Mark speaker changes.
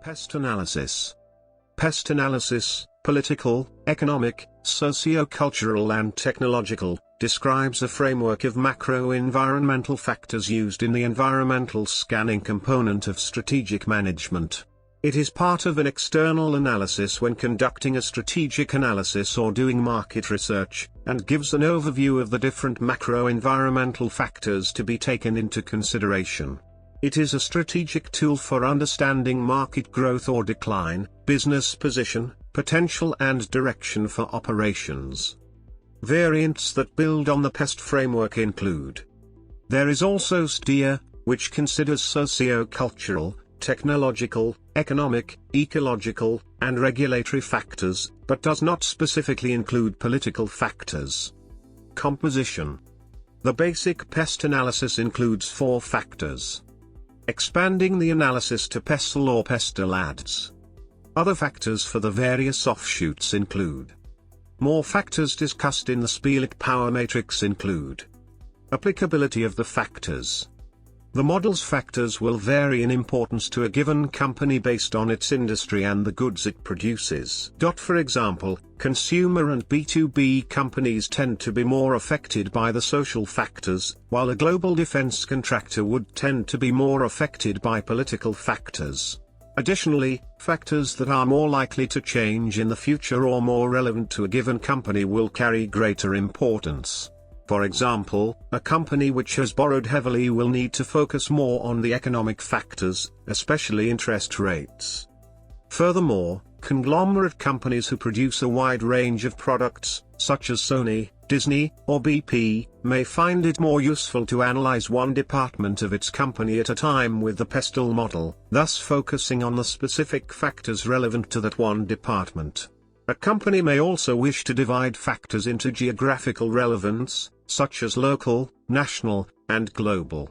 Speaker 1: PEST analysis. PEST analysis, political, economic, socio-cultural and technological, describes a framework of macro-environmental factors used in the environmental scanning component of strategic management. It is part of an external analysis when conducting a strategic analysis or doing market research, and gives an overview of the different macro-environmental factors to be taken into consideration. It is a strategic tool for understanding market growth or decline, business position, potential and direction for operations. Variants that build on the PEST framework include: there is also STEER, which considers socio-cultural, technological, economic, ecological, and regulatory factors, but does not specifically include political factors. Composition. The basic PEST analysis includes 4 factors. Expanding the analysis to PESTL or PESTL adds. Other factors for the various offshoots include. More factors discussed in the Spielik power matrix include. Applicability of the factors. The model's factors will vary in importance to a given company based on its industry and the goods it produces. For example, consumer and B2B companies tend to be more affected by the social factors, while a global defense contractor would tend to be more affected by political factors. Additionally, factors that are more likely to change in the future or more relevant to a given company will carry greater importance. For example, a company which has borrowed heavily will need to focus more on the economic factors, especially interest rates. Furthermore, conglomerate companies who produce a wide range of products, such as Sony, Disney, or BP, may find it more useful to analyze one department of its company at a time with the PESTL model, thus focusing on the specific factors relevant to that one department. A company may also wish to divide factors into geographical relevance, such as local, national, and global.